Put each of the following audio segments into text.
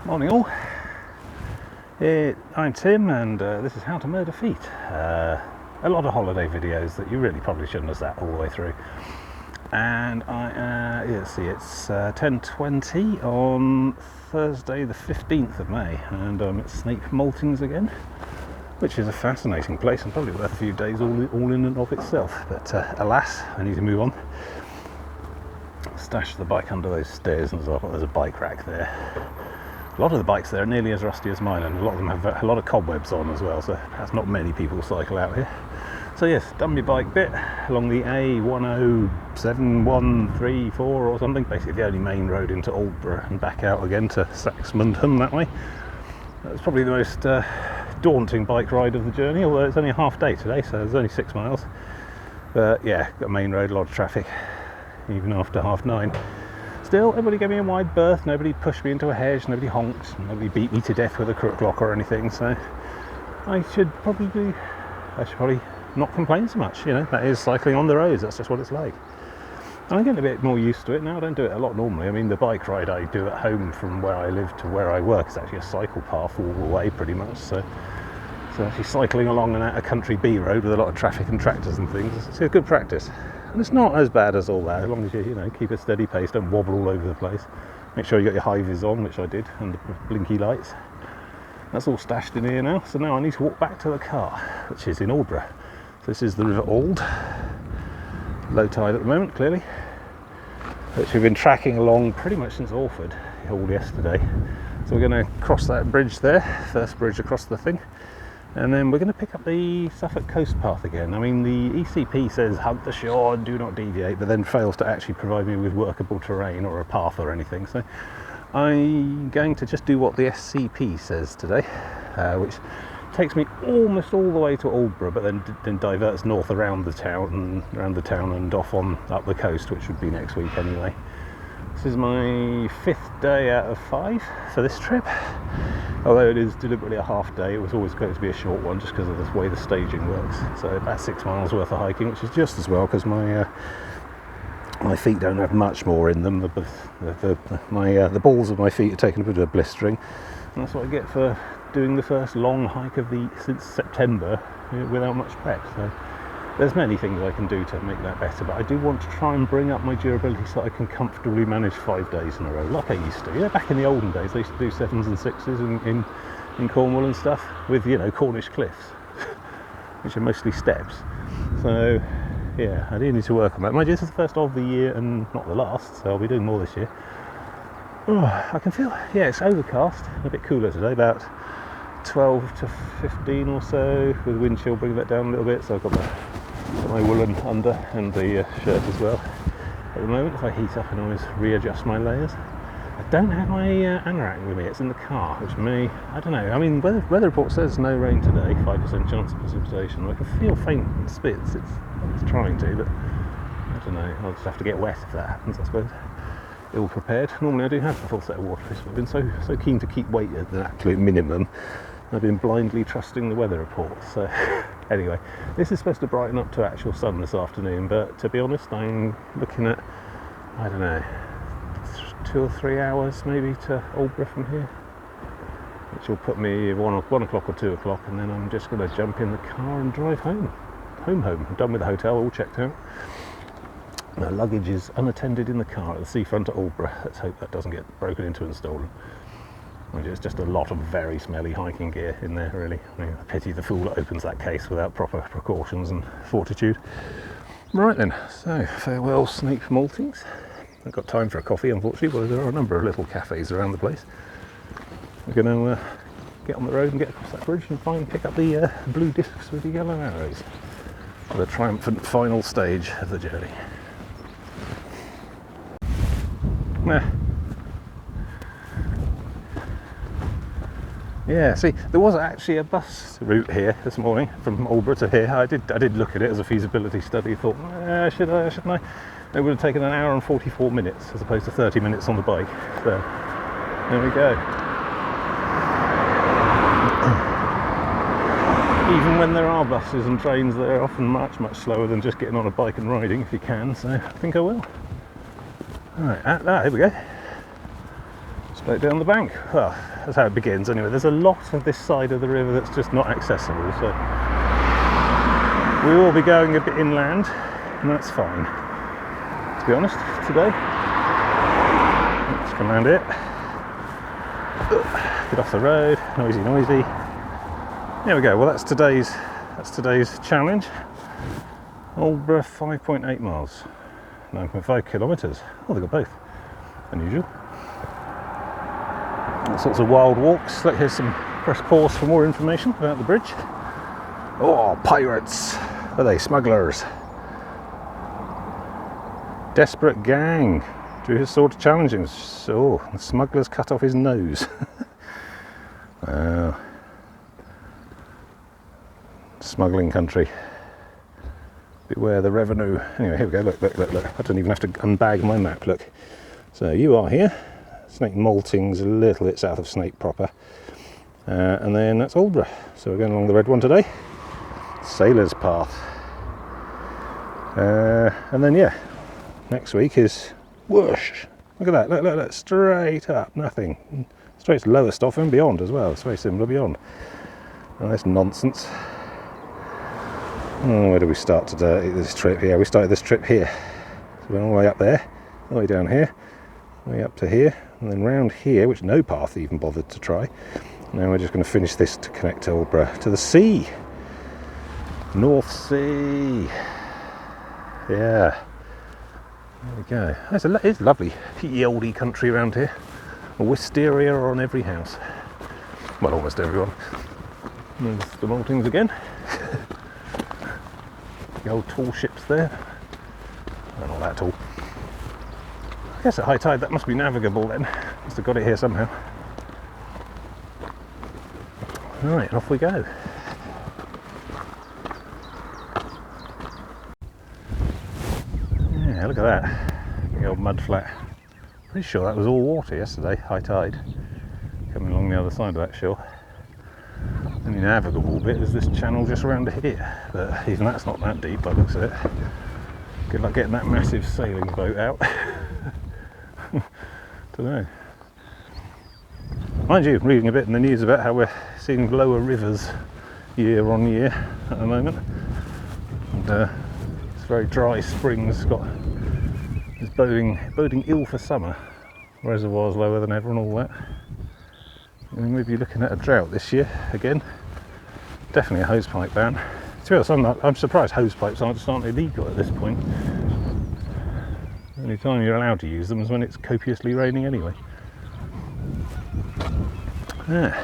Morning all. I'm Tim and this is How to Murder Feet. A lot of holiday videos that you really probably shouldn't have sat all the way through. And let's see, it's 10:20 on Thursday the 15th of May and I'm at Snape Maltings again, which is a fascinating place and probably worth a few days all in and of itself. But alas, I need to move on. Stash the bike under those stairs and there's a bike rack there. A lot of the bikes there are nearly as rusty as mine, and a lot of them have a lot of cobwebs on as well, so that's not many people cycle out here. So yes, done my bike bit along the A107-134 or something, basically the only main road into Aldeburgh, and back out again to Saxmundham that way. That was probably the most daunting bike ride of the journey, although it's only a half day today, so it's only 6 miles. But yeah, got a main road, a lot of traffic, even after 9:30. Still, everybody gave me a wide berth, nobody pushed me into a hedge, nobody honked, nobody beat me to death with a crook lock or anything, so I should probably not complain so much. You know, that is cycling on the roads, that's just what it's like. And I'm getting a bit more used to it now. I don't do it a lot normally. I mean, the bike ride I do at home from where I live to where I work is actually a cycle path all the way pretty much, so actually cycling along a country B road with a lot of traffic and tractors and things, it's a good practice. And it's not as bad as all that, as long as you keep a steady pace, don't wobble all over the place. Make sure you got your high vis on, which I did, and the blinky lights. That's all stashed in here now, so now I need to walk back to the car, which is in Aldeburgh. So this is the River Ald, low tide at the moment, clearly, which we've been tracking along pretty much since Alford, all yesterday. So we're going to cross that bridge there, first bridge across the thing. And then we're going to pick up the Suffolk coast path again. I mean, the ECP says hug the shore and do not deviate, but then fails to actually provide me with workable terrain or a path or anything. So I'm going to just do what the SCP says today, which takes me almost all the way to Aldeburgh, but then diverts north around the town and off up the coast, which would be next week anyway. This is my 5th day out of 5 for this trip. Although it is deliberately a half day, it was always going to be a short one just because of the way the staging works. So about 6 miles worth of hiking, which is just as well because my feet don't have much more in them. The balls of my feet are taking a bit of a blistering, and that's what I get for doing the first long hike since September without much prep. So there's many things I can do to make that better, but I do want to try and bring up my durability so I can comfortably manage 5 days in a row, like I used to. Yeah, back in the olden days, I used to do 7s and 6s in Cornwall and stuff with, Cornish cliffs, which are mostly steps. So, yeah, I do need to work on that. Mind you, this is the first of the year and not the last, so I'll be doing more this year. Oh, I can feel, it's overcast, a bit cooler today, about 12 to 15 or so, with wind chill bringing that down a little bit, so I've got my woolen under and the shirt as well. At the moment, if I heat up, I can always readjust my layers. I don't have my anorak with me, it's in the car, which may, I don't know, I mean, weather report says no rain today, 5% chance of precipitation. I can feel faint spits, it's trying to, but I don't know, I'll just have to get wet if that happens, I suppose. Ill prepared. Normally I do have a full set of waterproofs, but I've been so keen to keep weight at the absolute minimum, I've been blindly trusting the weather report. So anyway, this is supposed to brighten up to actual sun this afternoon, but to be honest, I'm looking at, I don't know, 2 or 3 hours maybe to Aldeburgh from here, which will put me 1 o'clock or 2 o'clock, and then I'm just going to jump in the car and drive home. I'm done with the hotel, all checked out. My luggage is unattended in the car at the seafront at Aldeburgh. Let's hope that doesn't get broken into and stolen. It's just a lot of very smelly hiking gear in there, really. I mean, pity the fool that opens that case without proper precautions and fortitude. Right then, so farewell Snape Maltings. I've got time for a coffee, unfortunately, but there are a number of little cafes around the place. We're going to get on the road and get across that bridge and pick up the blue discs with the yellow arrows for the triumphant final stage of the journey. Yeah, see, there was actually a bus route here this morning from Aldeburgh to here. I did look at it as a feasibility study. Thought, should I, shouldn't I? It would have taken an hour and 44 minutes as opposed to 30 minutes on the bike. So there we go. Even when there are buses and trains, they're often much slower than just getting on a bike and riding if you can. So I think I will. All right, here we go. straight down the bank. Well, that's how it begins anyway. There's a lot of this side of the river that's just not accessible, so we will be going a bit inland, and that's fine, to be honest, today. Let's come around it. Get off the road, noisy. There we go. Well, that's today's challenge. Aldeburgh, 5.8 miles, 9.5 kilometres. Oh, they've got both. Unusual. All sorts of wild walks. Like, here's some press pause for more information about the bridge. Oh, pirates! Are they smugglers? Desperate gang. Do his sort of challenging. So the smugglers cut off his nose. Smuggling country. Beware the revenue. Anyway, here we go. Look. I don't even have to unbag my map. Look. So you are here. Snape Maltings, a little bit south of Snape proper. And then that's Aldeburgh. So we're going along the red one today. Sailor's Path. And then, yeah, next week is whoosh. Look at that. Look. Straight up. Nothing. Straight to lowest off and beyond as well. It's very similar beyond. Oh, that's nonsense. Oh, where do we start today? This trip here. We started this trip here. So we went all the way up there, all the way down here, all the way up to here, and then round here, which no path even bothered to try. Now we're just going to finish this to connect Aldeburgh to the sea. North Sea. Yeah. There we go. It's lovely, oldie country around here. A wisteria on every house. Well, almost everyone. There's the Maltings again. The old tall ships there. They're not that tall. I guess at high tide that must be navigable then. Must have got it here somehow. Right, off we go. Yeah, look at that. Big old mud flat. Pretty sure that was all water yesterday, high tide. Coming along the other side of that shore. The only navigable bit is this channel just around here, but even that's not that deep by the looks of it. Good luck getting that massive sailing boat out. Don't know. Mind you, reading a bit in the news about how we're seeing lower rivers year on year at the moment. And it's very dry springs is boding ill for summer. Reservoirs lower than ever and all that. We may be looking at a drought this year again. Definitely a hosepipe ban. To be honest, I'm surprised hosepipes aren't illegal at this point. The only time you're allowed to use them is when it's copiously raining anyway. Yeah.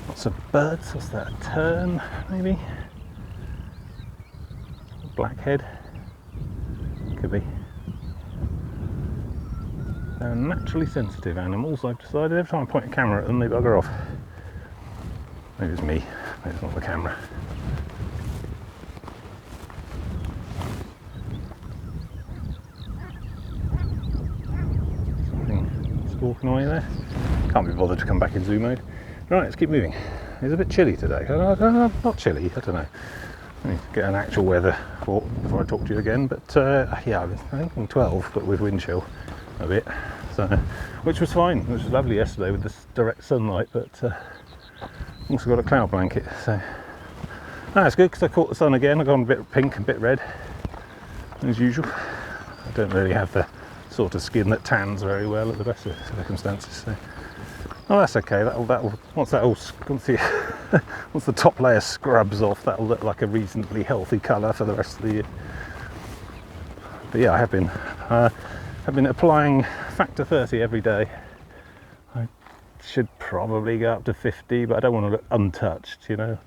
Lots of birds. What's that? A tern, maybe? Blackhead. Could be. They're naturally sensitive animals, I've decided. Every time I point a camera at them, they bugger off. Maybe it's me, maybe it's not the camera. Something stalking away there. Can't be bothered to come back in zoom mode. Right, let's keep moving. It's a bit chilly today. Not chilly, I don't know. I need to get an actual weather report before I talk to you again. But yeah, I think I'm 12, but with wind chill a bit. So, which was fine, which was lovely yesterday with this direct sunlight, but also got a cloud blanket, so that's good because I caught the sun again. I've gone a bit pink and a bit red as usual. I don't really have the sort of skin that tans very well at the best of circumstances, so oh, that's okay. That'll once the top layer scrubs off, that'll look like a reasonably healthy colour for the rest of the year. But yeah, I have been applying factor 30 every day. I should probably go up to 50, but I don't want to look untouched, you know.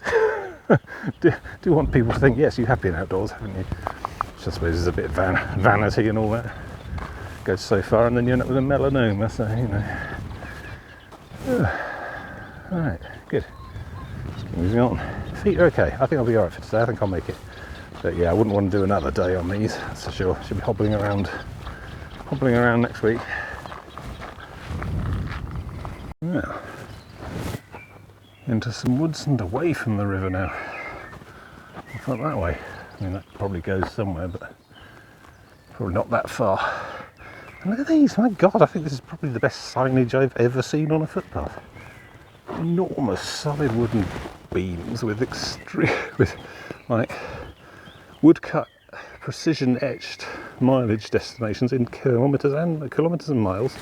do want people to think, yes, you have been outdoors, haven't you? Which I suppose is a bit vanity and all that. Goes so far, and then you end up with a melanoma, so, you know. Alright, good. Let's keep moving on. Feet are okay. I think I'll be alright for today. I think I'll make it. But yeah, I wouldn't want to do another day on these, that's for sure. Should be hobbling around next week. Well, into some woods and away from the river now. What's up that way? I mean, that probably goes somewhere, but probably not that far. Look at these, my God, I think this is probably the best signage I've ever seen on a footpath. Enormous solid wooden beams with like woodcut, precision etched mileage destinations in kilometres and miles.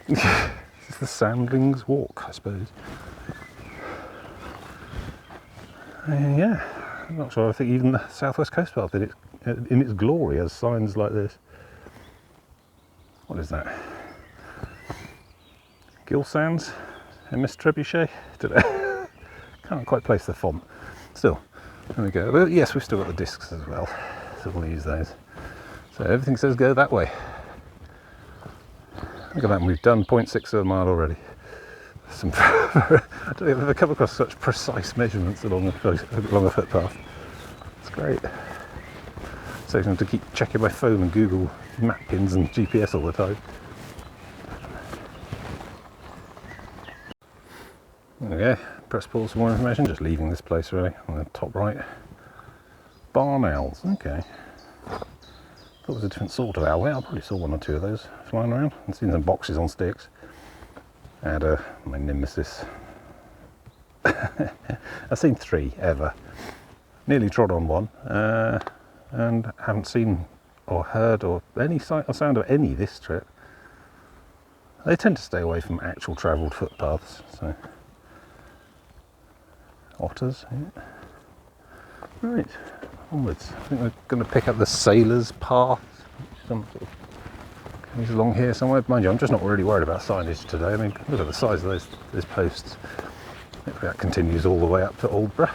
It's the Soundlings Walk, I suppose. Yeah, I'm not sure. I think even the South West Coast Path in its glory has signs like this. What is that? Gill Sands? MS Trebuchet? Can't quite place the font. Still, there we go. But yes, we've still got the discs as well, so we'll use those. So everything says go that way. Look at that, we've done 0.6 of a mile already. I don't think I've ever come across such precise measurements along a footpath. It's great. So I have to keep checking my phone and Google map pins and GPS all the time. Okay, press pause for more information. Just leaving this place really on the top right. Barn owls. Okay. Thought it was a different sort of owl. I probably saw one or two of those flying around. I've seen some boxes on sticks. I had my nemesis. I've seen 3 ever. Nearly trod on one, and haven't seen or heard or any sight or sound of any this trip. They tend to stay away from actual travelled footpaths. So otters. Yeah. Right, onwards. I think we're going to pick up the Sailor's Path. Some sort of he's along here somewhere. Mind you, I'm just not really worried about signage today. I mean, look at the size of those posts. Hopefully that continues all the way up to Aldeburgh.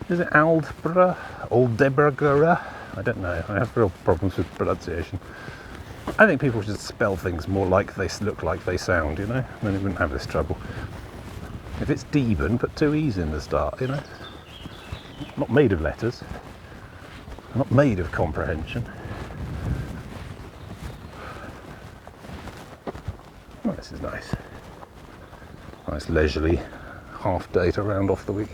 Is it Aldeburgh? Aldeburgh? I don't know. I have real problems with pronunciation. I think people should spell things more like they look like they sound, you know? Then it wouldn't have this trouble. If it's Deben, put 2 E's in the start, you know? I'm not made of letters. I'm not made of comprehension. Oh, this is nice. Nice leisurely half day to round off the week.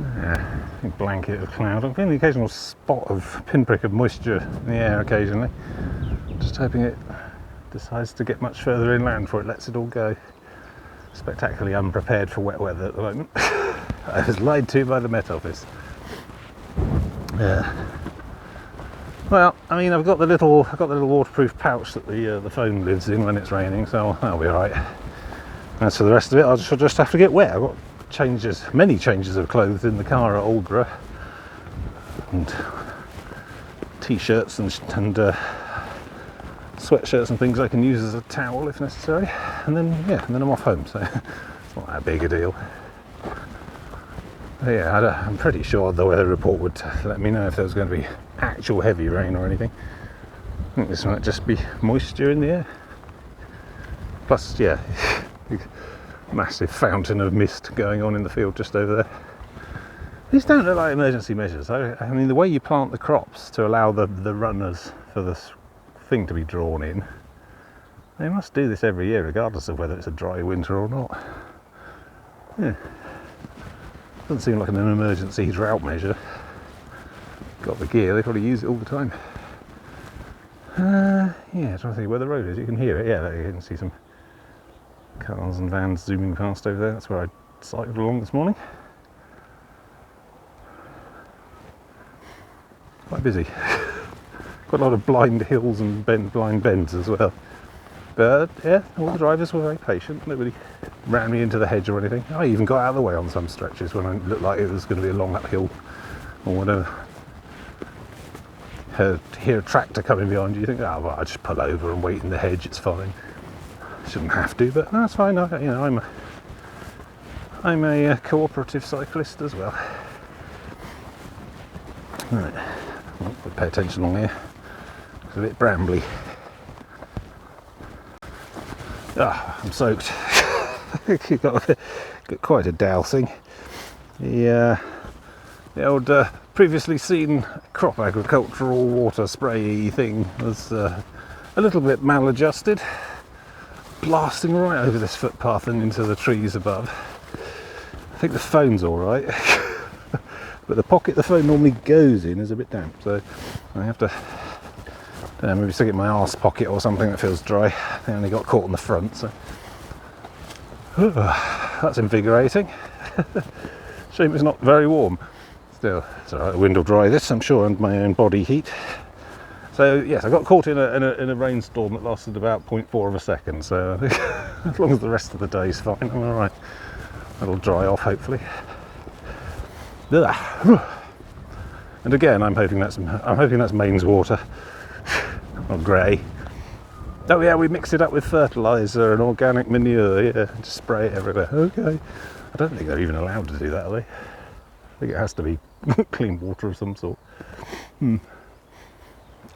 Yeah, a blanket of cloud. I'm getting the occasional spot of pinprick of moisture in the air occasionally. Just hoping it decides to get much further inland before it lets it all go. Spectacularly unprepared for wet weather at the moment. I was lied to by the Met Office. Yeah. Well, I mean, I've got the little waterproof pouch that the phone lives in when it's raining, so that'll be alright. As for the rest of it, I shall just have to get wet. I've got many changes of clothes in the car at Aldeburgh, and t-shirts and sweatshirts and things I can use as a towel if necessary. And then I'm off home, so it's not that big a deal. But yeah, I'm pretty sure the weather report would let me know if there was going to be actual heavy rain or anything. I think this might just be moisture in the air. Plus, yeah, massive fountain of mist going on in the field just over there. These don't look like emergency measures. I mean, the way you plant the crops to allow the runners for this thing to be drawn in, they must do this every year regardless of whether it's a dry winter or not. Yeah. Doesn't seem like an emergency drought measure. Got the gear, they probably use it all the time. Yeah, trying to think where the road is. You can hear it. Yeah, there you can see some cars and vans zooming past over there. That's where I cycled along this morning. Quite busy. Quite a lot of blind hills and blind bends as well. But yeah, all the drivers were very patient. Nobody ran me into the hedge or anything. I even got out of the way on some stretches when it looked like it was going to be a long uphill or whatever. Hear a tractor coming behind you, you think, oh, well, I'll just pull over and wait in the hedge, it's fine. Shouldn't have to, but no, it's fine. I'm a cooperative cyclist as well. Right, well, pay attention along here. It's a bit brambly. I'm soaked. got quite a dousing. The old previously seen crop agricultural water spray thing was a little bit maladjusted, blasting right over this footpath and into the trees above. I think the phone's all right. but the pocket the phone normally goes in is a bit damp, so I have to maybe stick it in my arse pocket or something that feels dry. I only got caught on the front, so that's invigorating. Shame it's not very warm. Still, it's alright, the wind will dry this, I'm sure, and my own body heat. So yes, I got caught in a rainstorm that lasted about 0.4 of a second, so I think as long as the rest of the day's fine, I'm alright. That'll dry off, hopefully. And again, I'm hoping that's mains water, or grey. Oh yeah, we mix it up with fertiliser and organic manure, yeah, just spray it everywhere. Okay. I don't think they're even allowed to do that, are they? I think it has to be clean water of some sort.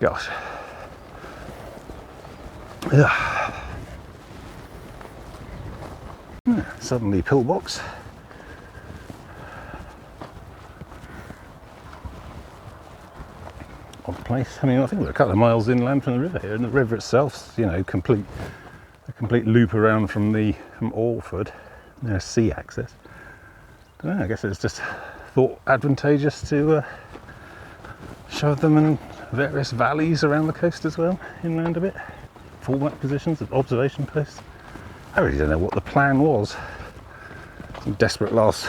Gosh. Suddenly pillbox. Odd place. I mean, I think we're a couple of miles inland from the river here, and the river itself's, you know, a complete loop around from Alford. There's sea access. I don't know, I guess it's just thought advantageous to show them in various valleys around the coast as well, inland a bit. Fallback positions, observation posts. I really don't know what the plan was. Some desperate last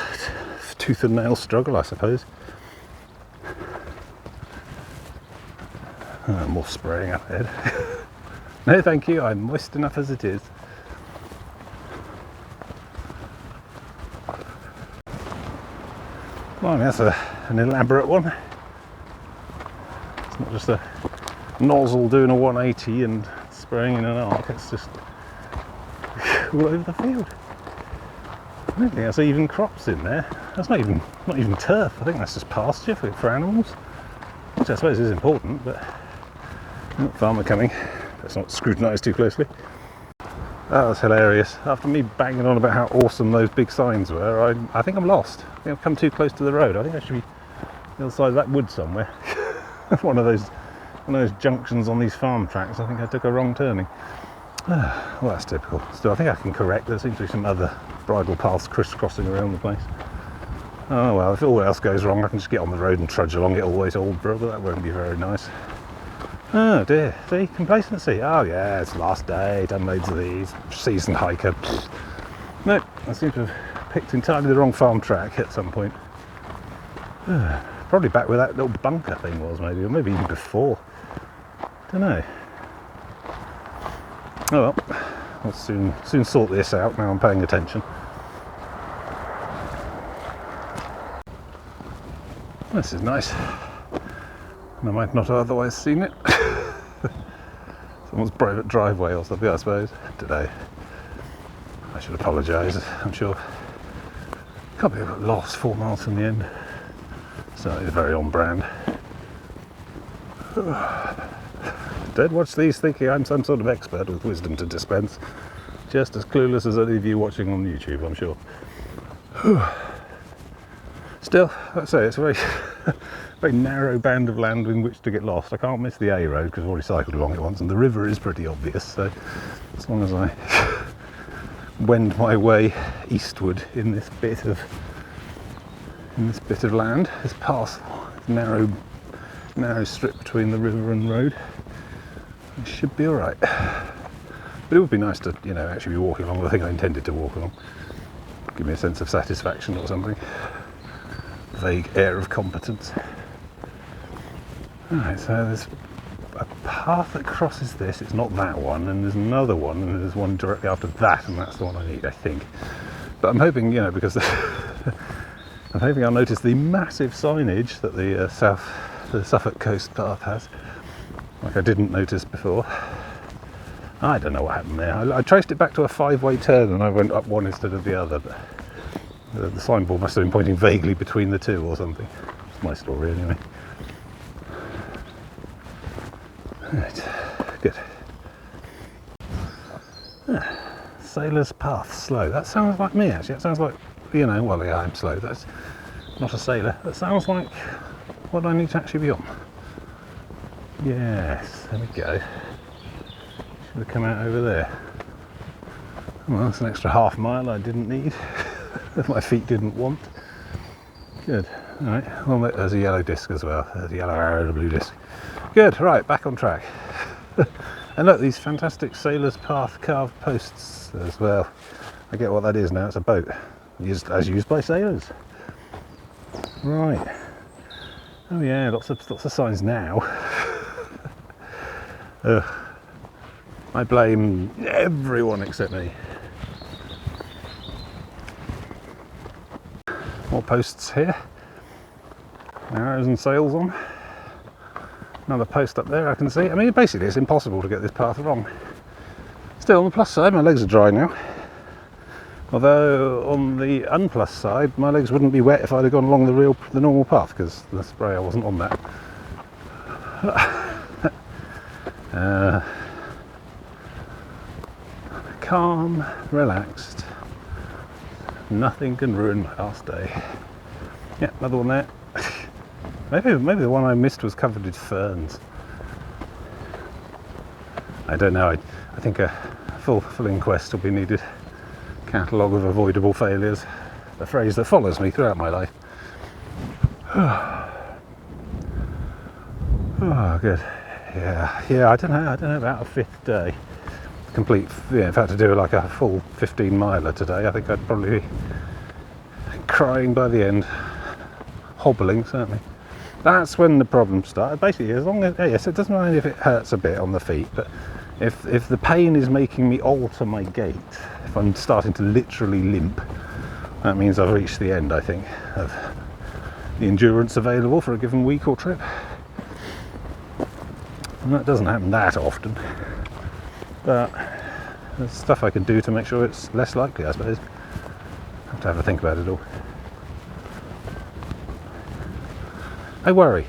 tooth and nail struggle, I suppose. More spraying up ahead. No thank you, I'm moist enough as it is. Well, that's an elaborate one. It's not just a nozzle doing a 180 and spraying in an arc, it's just all over the field. I don't think that's even crops in there. That's not even turf. I think that's just pasture for animals, which I suppose is important, but farmer coming. Let's not scrutinise too closely. That was hilarious. After me banging on about how awesome those big signs were, I think I'm lost. I think I've come too close to the road. I think I should be on the other side of that wood somewhere. one of those junctions on these farm tracks. I think I took a wrong turning. Well, that's typical. Still, I think I can correct. There seems to be some other bridle paths crisscrossing around the place. Oh well, if all else goes wrong, I can just get on the road and trudge along it all the way to Aldeburgh, but that won't be very nice. Oh dear, see, complacency. Oh yeah, it's last day, done loads of these. Seasoned hiker. No, I seem to have picked entirely the wrong farm track at some point. Probably back where that little bunker thing was, maybe, or maybe even before. Don't know. Oh well, I'll soon sort this out now I'm paying attention. This is nice. I might not have otherwise seen it. Someone's private driveway or something, I suppose, today. I should apologise, I'm sure. Can't believe I got lost 4 miles from the end. So it's very on brand. Don't watch these thinking I'm some sort of expert with wisdom to dispense. Just as clueless as any of you watching on YouTube, I'm sure. Still, I'd say it's a very, very narrow band of land in which to get lost. I can't miss the A road because I've already cycled along it once, and the river is pretty obvious. So, as long as I wend my way eastward in this bit of land, this path, narrow strip between the river and road, I should be all right. But it would be nice to, you know, actually be walking along the thing I intended to walk along. Give me a sense of satisfaction or something. Vague air of competence. Alright, so there's a path that crosses this. It's not that one, and there's another one, and there's one directly after that, and that's the one I need, I think. But I'm hoping, you know, because I'm hoping I'll notice the massive signage that the Suffolk coast path has, like I didn't notice before. I don't know what happened there. I traced it back to a 5-way turn, and I went up one instead of the other, but the signboard must have been pointing vaguely between the two or something. It's my story anyway. Right, good. Sailor's Path, slow. That sounds like me actually. It sounds like, you know, well yeah, I'm slow. That's not a sailor. That sounds like what I need to actually be on. Yes, there we go. Should have come out over there. Well, that's an extra half mile I didn't need. That my feet didn't want. Good. Alright, well, there's a yellow disc as well. There's a yellow arrow and a blue disc. Good, right, back on track. And look, these fantastic Sailor's Path carved posts as well. I get what that is now, it's a boat. As used by sailors. Right. Oh yeah, lots of signs now. I blame everyone except me. More posts here. Arrows and sails on. Another post up there I can see. I mean, basically it's impossible to get this path wrong. Still, on the plus side, my legs are dry now. Although on the unplus side, my legs wouldn't be wet if I'd have gone along the normal path, because the sprayer wasn't on that. Calm, relaxed. Nothing can ruin my last day. Yeah, another one there. Maybe the one I missed was covered with ferns. I don't know. I think a full inquest will be needed. Catalogue of avoidable failures. A phrase that follows me throughout my life. Oh, good. Yeah. I don't know about a fifth day. Complete. Yeah, if I had to do like a full 15-miler today, I think I'd probably be crying by the end. Hobbling, certainly. That's when the problem started. Basically, as long as yes, it doesn't matter if it hurts a bit on the feet, but if the pain is making me alter my gait, if I'm starting to literally limp, that means I've reached the end, I think, of the endurance available for a given week or trip. And that doesn't happen that often, but there's stuff I can do to make sure it's less likely, I suppose. I have to have a think about it all. I worry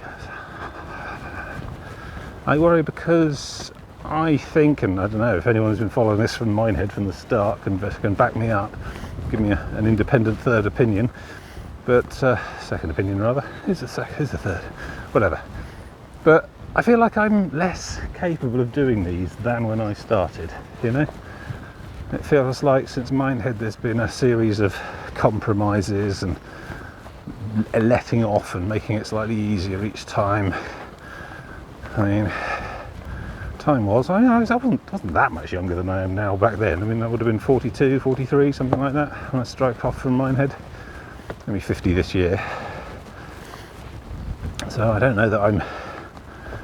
because I think, and I don't know if anyone's been following this from Minehead from the start can back me up, give me an independent third opinion, but second opinion rather. Who's the third? Whatever. But I feel like I'm less capable of doing these than when I started, you know? It feels like since Minehead there's been a series of compromises and letting off and making it slightly easier each time. I mean, I wasn't that much younger than I am now back then. I mean, that would have been 42, 43, something like that when I striked off from Minehead. I'll be 50 this year. So I don't know that I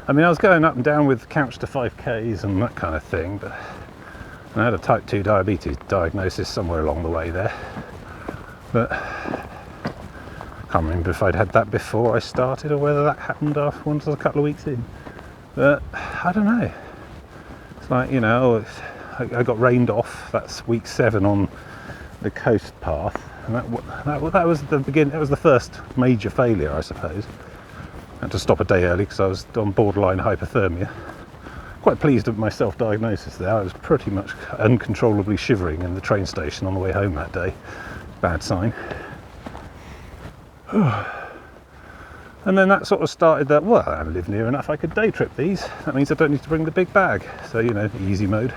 was going up and down with couch to 5Ks and that kind of thing, but I had a type 2 diabetes diagnosis somewhere along the way there. But I can't remember if I'd had that before I started or whether that happened once a couple of weeks in. But I don't know. It's like, you know, I got rained off. That's week 7 on the coast path, and that was the beginning. That was the first major failure, I suppose. I had to stop a day early because I was on borderline hypothermia. Quite pleased with my self-diagnosis there. I was pretty much uncontrollably shivering in the train station on the way home that day. Bad sign. And then that sort of started that, well, I live near enough, I could day trip these. That means I don't need to bring the big bag. So, you know, easy mode.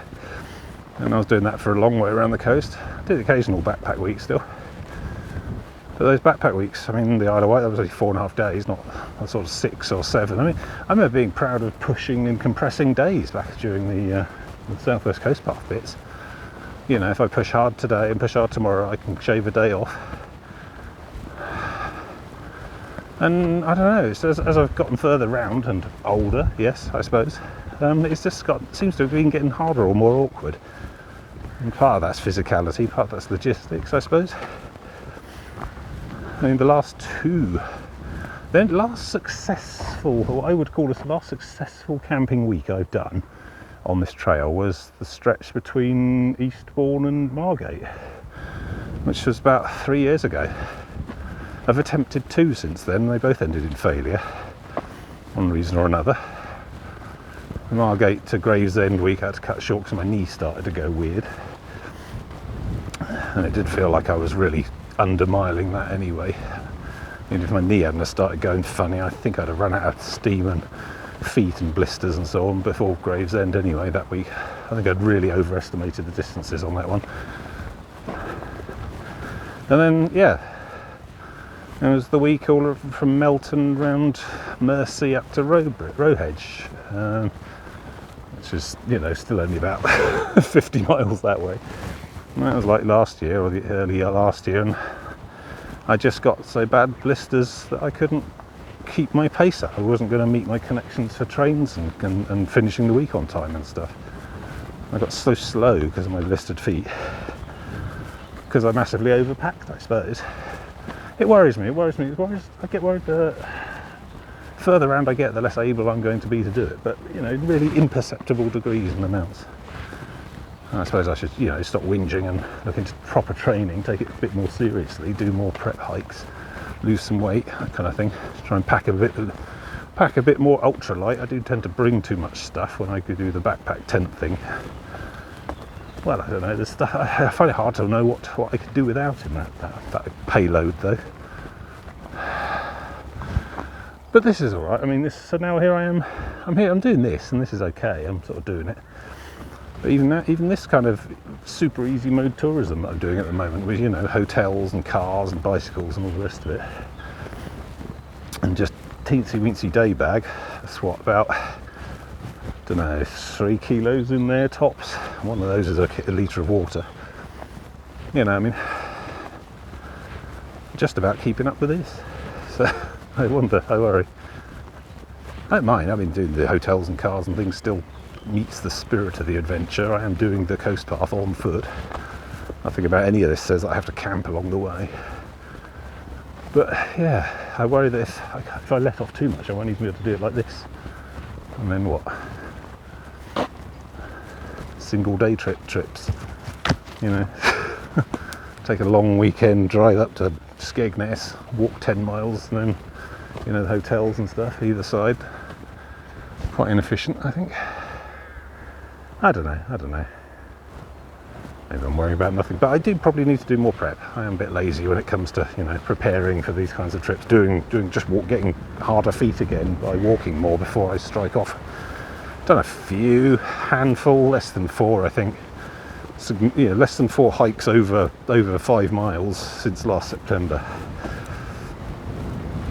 And I was doing that for a long way around the coast. I did occasional backpack weeks still. But those backpack weeks, I mean, the Isle of Wight, that was only 4.5 days, not a sort of 6 or 7. I mean, I remember being proud of pushing and compressing days back during the South West Coast Path bits. You know, if I push hard today and push hard tomorrow, I can shave a day off. And I don't know, it's as I've gotten further round and older, yes, I suppose, it's just seems to have been getting harder or more awkward. And part of that's physicality, part of that's logistics, I suppose. I mean, the last successful, what I would call the last successful camping week I've done on this trail was the stretch between Eastbourne and Margate, which was about 3 years ago. I've attempted 2 since then, they both ended in failure, one reason or another. The Margate to Gravesend week I had to cut short because my knee started to go weird. And it did feel like I was really undermiling that anyway. And if my knee hadn't started going funny, I think I'd have run out of steam and feet and blisters and so on before Gravesend anyway that week. I think I'd really overestimated the distances on that one. And then, yeah, It was the week all from Melton round Mersey up to Rowhedge, which is, you know, still only about 50 miles that way. And that was like last year, or the early last year, and I just got so bad blisters that I couldn't keep my pace up. I wasn't going to meet my connections for trains and finishing the week on time and stuff. I got so slow because of my blistered feet, because I massively overpacked, I suppose. It worries me. I get worried that further round I get, the less able I'm going to be to do it. But, you know, really imperceptible degrees and amounts. I suppose I should, you know, stop whinging and look into proper training, take it a bit more seriously, do more prep hikes, lose some weight, that kind of thing. Try and pack a bit more ultralight. I do tend to bring too much stuff when I could do the backpack tent thing. Well, I don't know, the stuff, I find it hard to know what I could do without in that payload though. But this is alright. I mean, so now here I am, I'm doing this, and this is okay, I'm sort of doing it. But even this kind of super easy mode tourism that I'm doing at the moment, with, you know, hotels and cars and bicycles and all the rest of it, and just teensy weensy day bag, that's what, about, don't know, 3 kilos in there tops. One of those is a litre of water. You know, I mean, just about keeping up with this. So I worry. I don't mind. I mean, doing the hotels and cars and things still meets the spirit of the adventure. I am doing the coast path on foot. Nothing about any of this says I have to camp along the way. But yeah, I worry that if I let off too much, I won't even be able to do it like this. And then what? Single day trips, you know. Take a long weekend, drive up to Skegness, walk 10 miles, and then, you know, the hotels and stuff either side. Quite inefficient, I think. I don't know. Maybe I'm worrying about nothing, but I do probably need to do more prep. I am a bit lazy when it comes to, you know, preparing for these kinds of trips, getting harder feet again by walking more before I strike off. Done a few, handful, less than 4, I think. So, yeah, less than 4 hikes over 5 miles since last September.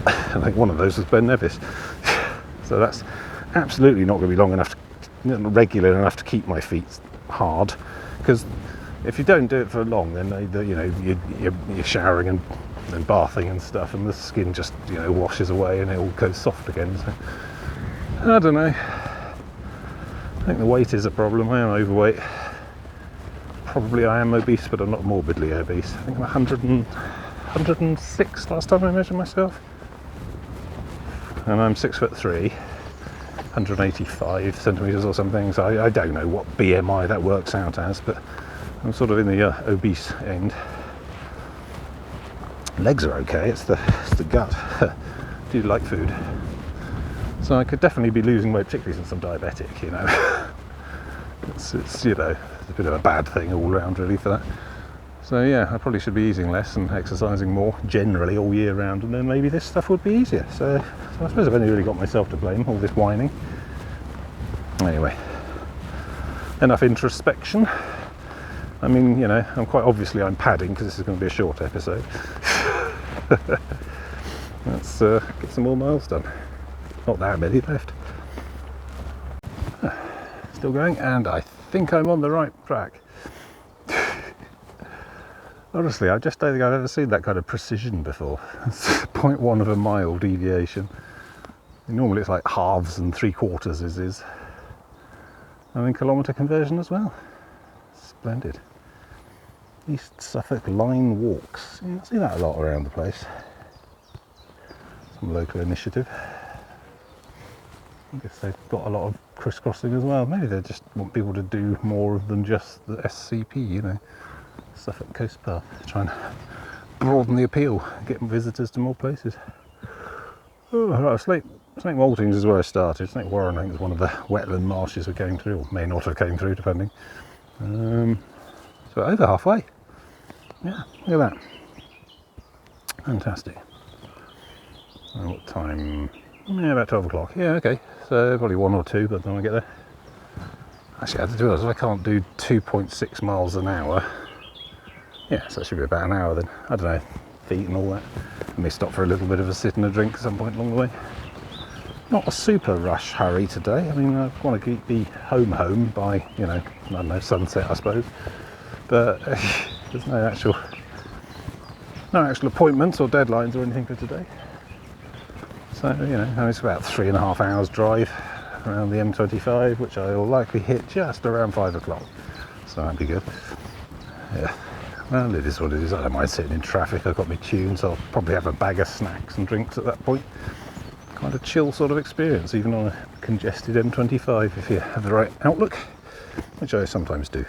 I think one of those was Ben Nevis. So that's absolutely not going to be long enough, regular enough to keep my feet hard. Because if you don't do it for long, then you know, you're showering and bathing and stuff, and the skin just, you know, washes away and it all goes soft again. So I don't know. I think the weight is a problem. I am overweight. Probably I am obese, but I'm not morbidly obese. I think I'm 106 last time I measured myself. And I'm 6'3", 185 centimetres or something. So I don't know what BMI that works out as, but I'm sort of in the obese end. Legs are okay, it's the gut. I do like food. So I could definitely be losing weight, particularly since I'm diabetic, you know. it's you know, it's a bit of a bad thing all round really for that. So yeah, I probably should be eating less and exercising more generally all year round, and then maybe this stuff would be easier. So I suppose I've only really got myself to blame, all this whining. Anyway, enough introspection. I mean, you know, I'm padding because this is going to be a short episode. Let's get some more miles done. Not that many left. Still going, and I think I'm on the right track. Honestly, I just don't think I've ever seen that kind of precision before. It's 0.1 of a mile deviation. Normally it's like halves and 3/4 is. And then kilometre conversion as well. Splendid. East Suffolk line walks. You don't see that a lot around the place. Some local initiative. I guess they've got a lot of crisscrossing as well. Maybe they just want people to do more than just the SCP, you know, Suffolk Coast Path. Try and broaden the appeal, get visitors to more places. Oh, right, Snape Maltings is where I started. Snape Warren, I think, is one of the wetland marshes we came through, or may not have came through, depending. So over halfway. Yeah, look at that. Fantastic. And what time? Yeah, about 12 o'clock. Yeah, okay. So probably 1 or 2 by the time I get there. Actually, I have to do it. I can't do 2.6 miles an hour. Yeah, so that should be about an hour then. I don't know, feet and all that. may stop for a little bit of a sit and a drink at some point along the way. Not a super rush hurry today. I mean, I want to be home by, you know, I don't know, sunset, I suppose. But there's no actual appointments or deadlines or anything for today. So, you know, it's about 3.5 hours drive around the M25, which I will likely hit just around 5 o'clock. So that'd be good. Yeah. Well, it is what it is. I don't mind sitting in traffic. I've got my tunes. I'll probably have a bag of snacks and drinks at that point. Quite a chill sort of experience, even on a congested M25, if you have the right outlook, which I sometimes do.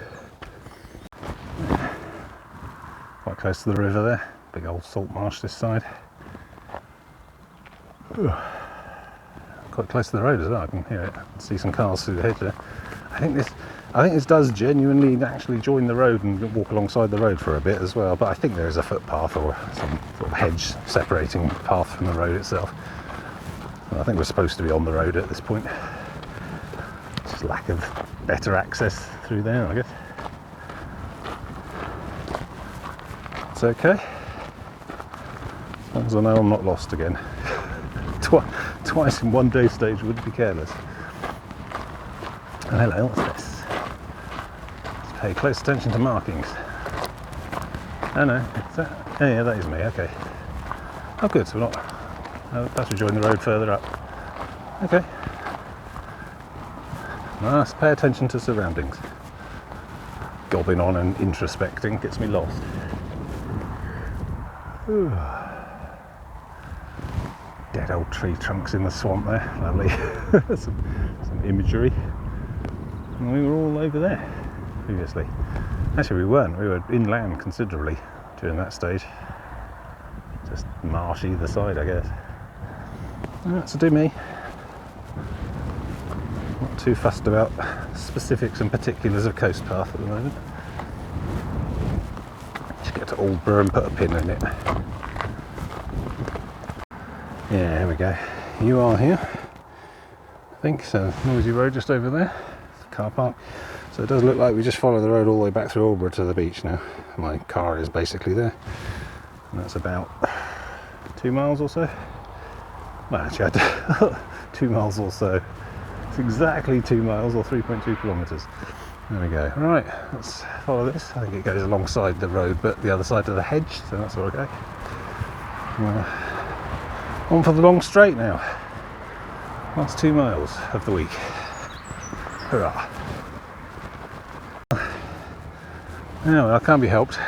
Quite close to the river there. Big old salt marsh this side. Quite close to the road as well. I can hear it. See some cars through the hedge there. I think this does genuinely actually join the road and walk alongside the road for a bit as well. But I think there is a footpath or some sort of hedge separating path from the road itself. I think we're supposed to be on the road at this point. Just lack of better access through there, I guess. It's okay. As long as I know I'm not lost again. Twice in one day stage would be careless. Oh, hello, what's this? Let's pay close attention to markings. Oh no, is that? Yeah, that is me, okay. Oh good, so we're not... perhaps we join the road further up. Okay. Nice, pay attention to surroundings. Gobbing on and introspecting gets me lost. Ooh. Dead old tree trunks in the swamp there, lovely. some imagery. And we were all over there previously. Actually we weren't, we were inland considerably during that stage. Just marsh either side, I guess. That's to do me. Not too fussed about specifics and particulars of coast path at the moment. Just get to Aldeburgh and put a pin in it. Yeah, here we go. You are here. I think so. Noisy road just over there. Car park. So it does look like we just follow the road all the way back through Aldeburgh to the beach now. My car is basically there. And that's about 2 miles or so. Well, actually, I had 2 miles or so. It's exactly 2 miles or 3.2 kilometres. There we go. Right, let's follow this. I think it goes alongside the road, but the other side of the hedge, so that's all okay. On for the long straight now. Last 2 miles of the week. Hurrah. Anyway, I can't be helped.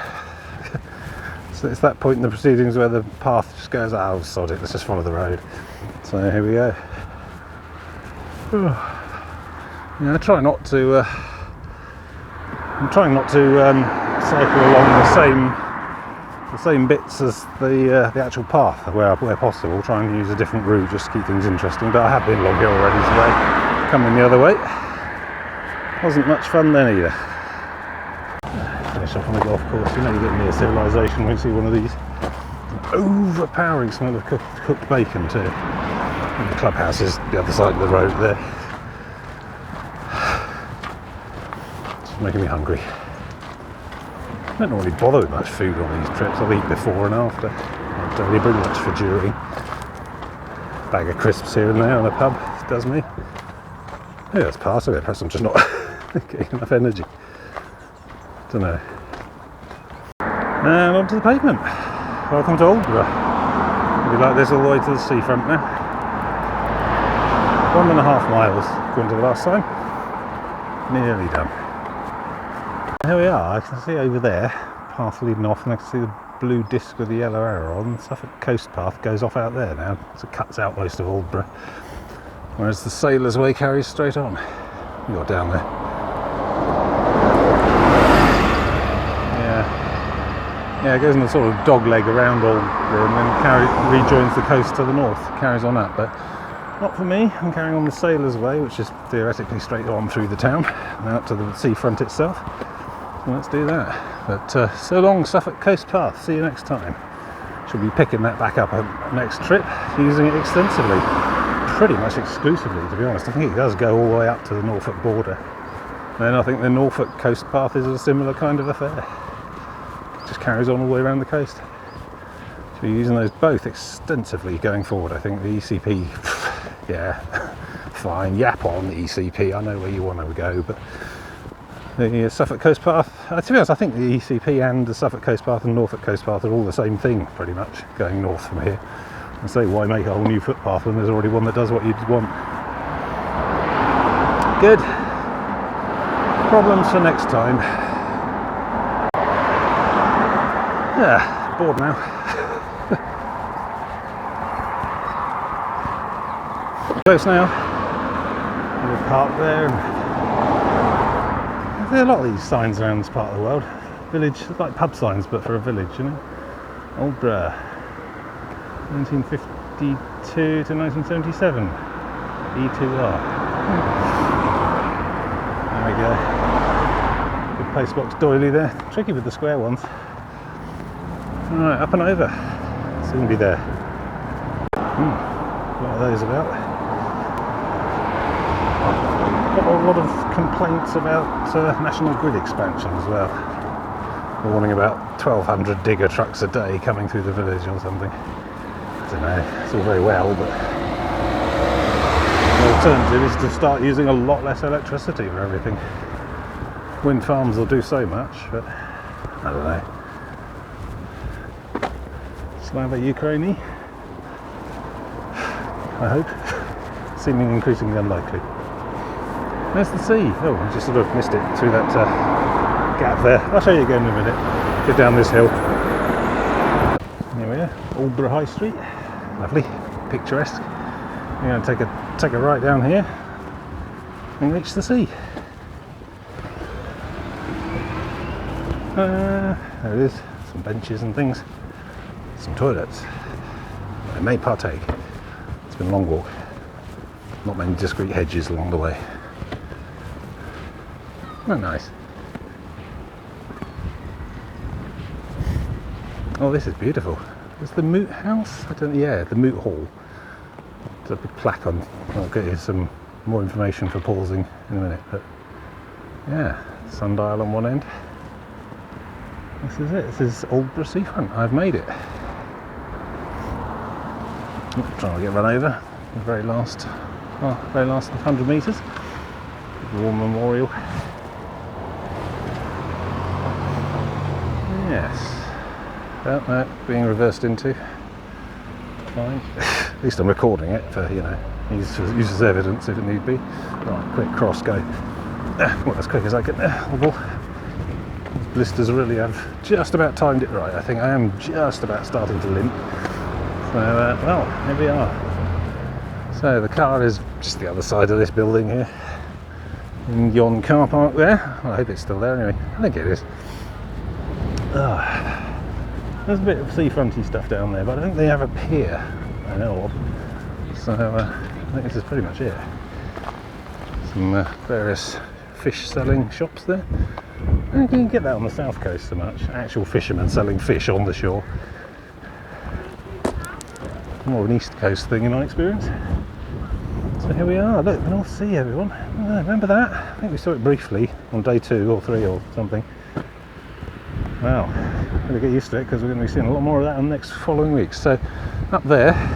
So it's that point in the proceedings where the path just goes, oh sod it, let's just follow the road. So here we go. Yeah, I'm trying not to cycle along the same bits as the actual path where possible. Try and use a different route just to keep things interesting. But I have been along here already today, coming the other way. Wasn't much fun then either. Finish off on the golf course. You know you get near civilization when you see one of these. An overpowering smell of cooked bacon too. And the clubhouse is the other side of the road there. It's making me hungry. I don't normally bother with much food on these trips. I'll eat before and after. I don't really bring much for during. Bag of crisps here and there on a pub does me. Yeah, that's part of it. Perhaps I'm just not getting enough energy. Don't know. And onto the pavement. Welcome to Aldeburgh. We'll be like this all the way to the seafront now. 1.5 miles according to the last time. Nearly done. Here we are. I can see over there, path leading off, and I can see the blue disc with the yellow arrow on. Suffolk Coast Path goes off out there now, so it cuts out most of Aldeburgh. Whereas the Sailor's Way carries straight on. You're down there. Yeah, it goes in a sort of dog leg around Aldeburgh and then rejoins the coast to the north, carries on up. But not for me. I'm carrying on the Sailor's Way, which is theoretically straight on through the town and out to the seafront itself. So let's do that. But so long, Suffolk Coast Path. See you next time. Should be picking that back up next trip, using it extensively. Pretty much exclusively, to be honest. I think it does go all the way up to the Norfolk border. And I think the Norfolk Coast Path is a similar kind of affair. It just carries on all the way around the coast. So we're using those both extensively going forward. I think the ECP, yeah, fine, yap on the ECP, I know where you want to go, but the Suffolk Coast Path, to be honest, I think the ECP and the Suffolk Coast Path and Norfolk Coast Path are all the same thing, pretty much, going north from here. And so why make a whole new footpath when there's already one that does what you'd want? Good. Problems for next time. Yeah, bored now. Close now. We'll park there. There are a lot of these signs around this part of the world. Village, like pub signs, but for a village, you know. Aldeburgh, 1952 to 1977. E2R. There we go. Good postbox doily there. Tricky with the square ones. Alright, up and over. Soon be there. A lot of those about. Got a lot of complaints about National Grid expansion as well. We're warning about 1,200 digger trucks a day coming through the village or something. I don't know, it's all very well, but the alternative is to start using a lot less electricity for everything. Wind farms will do so much, but I don't know. Slava Ukraini, I hope. Seeming increasingly unlikely. There's the sea. Oh, I just sort of missed it through that gap there. I'll show you again in a minute. Get down this hill. Here we are, Aldeburgh High Street. Lovely, picturesque. You're going to take a right down here and reach the sea. There it is. Some benches and things. Some toilets. I may partake. It's been a long walk. Not many discreet hedges along the way. Oh, nice. Oh, this is beautiful. Is the Moot House? I don't know. Yeah, the Moot Hall. There's a big plaque on. I'll get you some more information for pausing in a minute. But yeah, sundial on one end. This is it. This is Aldeburgh Seafront. I've made it. Trying to get run over. The very last 100 metres. War memorial. Yes. Well, no, being reversed into. Fine. At least I'm recording it for, you know, use as evidence if it need be. Right, quick cross go. Well, as quick as I can. These blisters really have just about timed it right. I think I am just about starting to limp. So, well, here we are. So the car is just the other side of this building here. In yon car park there. Well, I hope it's still there anyway. I think it is. There's a bit of seafronty stuff down there, but I don't think they have a pier, I know of. So I think this is pretty much it. Some various fish selling shops there. I don't think you can get that on the south coast so much. Actual fishermen selling fish on the shore. More of an east coast thing in my experience. So here we are, look, the North Sea, everyone. Remember that? I think we saw it briefly on day 2 or 3 or something. Wow, I'm going to get used to it because we're going to be seeing a lot more of that in the next following weeks. So up there, I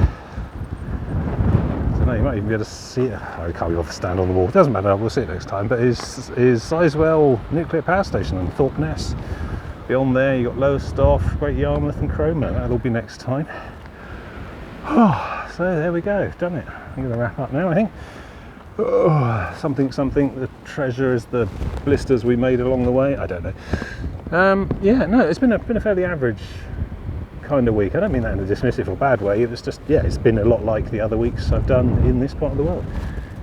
don't know, you might even be able to see it. I can't be able to stand on the wall. It doesn't matter, we'll see it next time. But is Sizewell Nuclear Power Station and Thorpe Ness. Beyond there, you've got Lowestoft, Great Yarmouth, and Cromer. That'll all be next time. Oh, so there we go, done it. I'm going to wrap up now, I think. Oh, something. The treasure is the blisters we made along the way. I don't know. Yeah, no, it's been a fairly average kind of week. I don't mean that in a dismissive or bad way. It was just, yeah, it's been a lot like the other weeks I've done in this part of the world.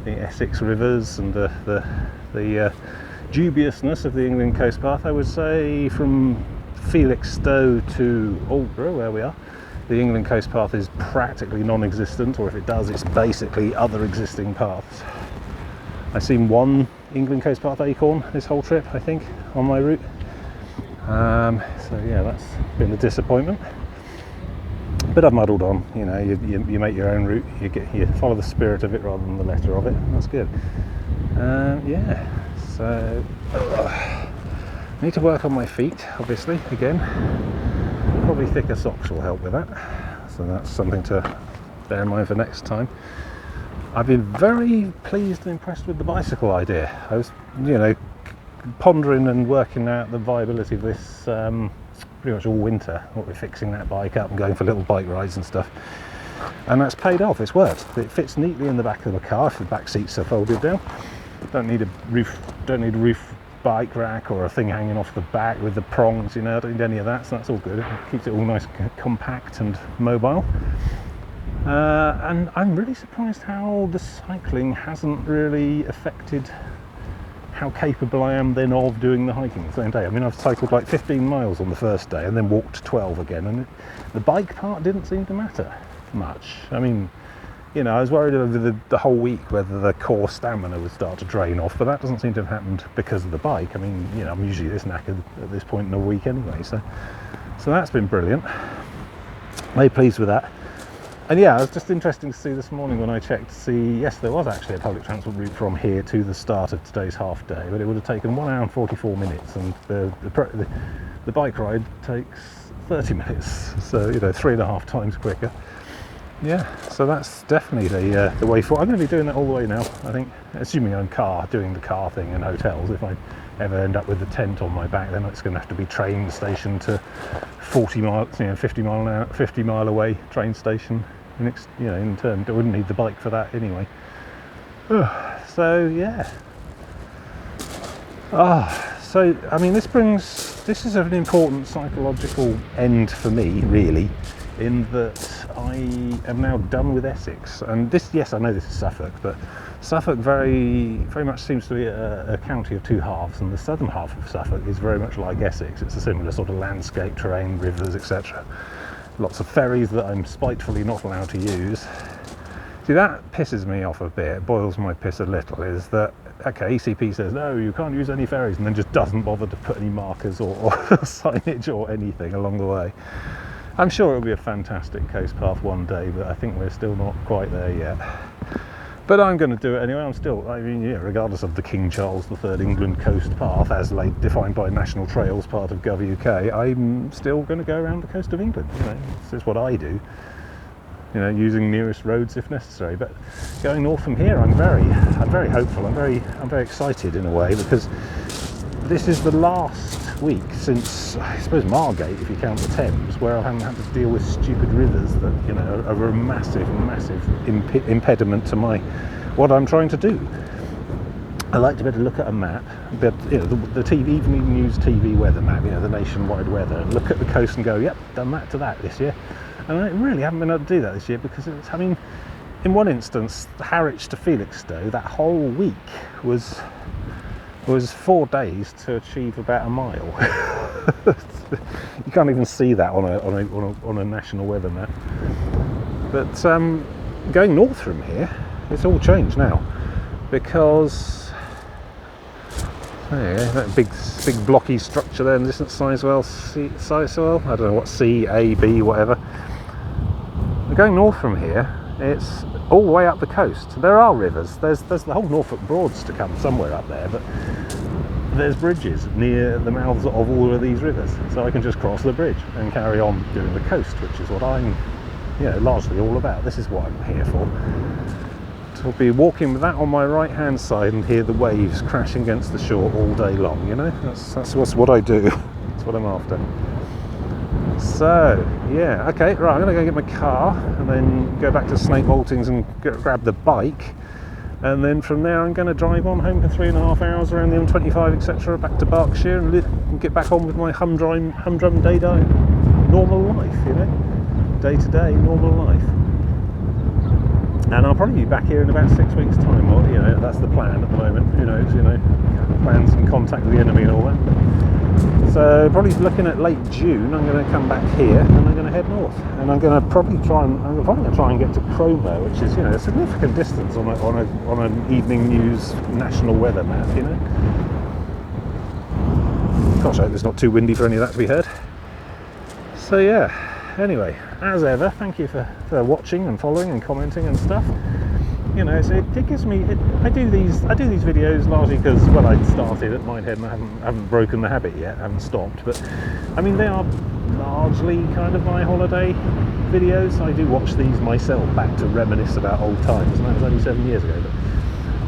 The Essex rivers and the dubiousness of the England coast path. I would say from Felixstowe to Aldeburgh, where we are, the England coast path is practically non-existent, or if it does, it's basically other existing paths. I've seen one England coast path acorn this whole trip, I think, on my route. So yeah, that's been a disappointment. But I've muddled on, you know, you make your own route, you follow the spirit of it rather than the letter of it. That's good. Yeah, so I need to work on my feet, obviously, again. probably thicker socks will help with that. So that's something to bear in mind for next time. I've been very pleased and impressed with the bicycle idea. I was, pondering and working out the viability of this pretty much all winter. What we're fixing that bike up and going for little bike rides and stuff. And that's paid off. It's worked. It fits neatly in the back of the car if the back seats are folded down. Don't need a roof bike rack or a thing hanging off the back with the prongs. I don't need any of that. So that's all good. It keeps it all nice, compact and mobile. And I'm really surprised how the cycling hasn't really affected how capable I am then of doing the hiking the same day. I mean, I've cycled like 15 miles on the first day and then walked 12 again, and the bike part didn't seem to matter much. I mean, I was worried over the whole week whether the core stamina would start to drain off, but that doesn't seem to have happened because of the bike. I mean, I'm usually this knackered at this point in the week anyway, so that's been brilliant. Very pleased with that. And yeah, it was just interesting to see this morning when I checked to see, yes, there was actually a public transport route from here to the start of today's half day, but it would have taken 1 hour and 44 minutes, and the bike ride takes 30 minutes, so 3.5 times quicker. Yeah, so that's definitely the way forward. I'm going to be doing that all the way now, I think, assuming I'm doing the car thing in hotels. If I ever end up with the tent on my back, then it's going to have to be train station to 50 mile away train station. In turn, I wouldn't need the bike for that anyway. So yeah. So I mean, this is an important psychological end for me, really, in that I am now done with Essex. And this, yes, I know this is Suffolk, but Suffolk very, very much seems to be a county of two halves, and the southern half of Suffolk is very much like Essex. It's a similar sort of landscape, terrain, rivers, etc. Lots of ferries that I'm spitefully not allowed to use. See, that pisses me off a bit, boils my piss a little, is that, okay, ECP says, no, you can't use any ferries, and then just doesn't bother to put any markers or signage or anything along the way. I'm sure it'll be a fantastic coast path one day, but I think we're still not quite there yet. But I'm going to do it anyway. Regardless of the King Charles III England coast path as defined by National Trails, part of Gov UK, I'm still going to go around the coast of England. This is what I do. Using nearest roads if necessary. But going north from here, I'm very hopeful. I'm very excited in a way, because this is the last week since, I suppose, Margate, if you count the Thames, where I haven't had to deal with stupid rivers that are a massive impediment to what I'm trying to do. I like to be able to look at a map, but the TV, even use TV weather map, the nationwide weather, and look at the coast and go, yep, done that to that this year. And I really haven't been able to do that this year, because in one instance, Harwich to Felixstowe, that whole week was 4 days to achieve about a mile. You can't even see that on a national weather map. But going north from here, it's all changed now, because there you go, that big blocky structure there in the distance, Sizewell, I don't know what, C, A, B, whatever. Going north from here, it's all the way up the coast. There are rivers. There's the whole Norfolk Broads to come somewhere up there, but there's bridges near the mouths of all of these rivers, so I can just cross the bridge and carry on doing the coast, which is what I'm largely all about. This is what I'm here for. To be walking with that on my right hand side and hear the waves crashing against the shore all day long. That's what I do. That's what I'm after. So yeah, okay, right, I'm going to go get my car and then go back to Snape, Maltings and grab the bike, and then from there I'm going to drive on home for 3.5 hours around the M25, etc., back to Berkshire and get back on with my humdrum normal life, day to day normal life. And I'll probably be back here in about 6 weeks' time, or that's the plan at the moment. Who knows? Plans and contact with the enemy and all that. So probably looking at late June, I'm going to come back here and I'm going to head north. And I'm going to probably try and get to Cromer, which is a significant distance on an evening news national weather map. Gosh, I hope it's not too windy for any of that to be heard. So yeah. Anyway, as ever, thank you for watching and following and commenting and stuff. You know, so it gives me. I do these videos largely because, well, I started at Minehead and I haven't broken the habit yet, haven't stopped. But I mean, they are largely kind of my holiday videos. I do watch these myself back to reminisce about old times, and that was only 7 years ago.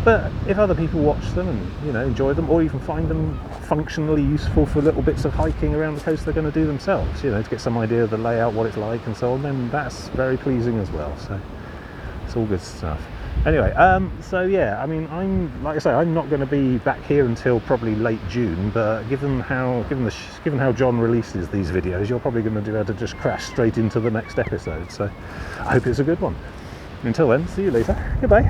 But if other people watch them and, you know, enjoy them, or even find them functionally useful for little bits of hiking around the coast they're going to do themselves, you know, to get some idea of the layout, what it's like and so on, then that's very pleasing as well. So it's all good stuff. Anyway, so yeah, I mean, like I say, I'm not going to be back here until probably late June, but given how John releases these videos, you're probably going to be able to just crash straight into the next episode. So I hope it's a good one. Until then, see you later. Goodbye.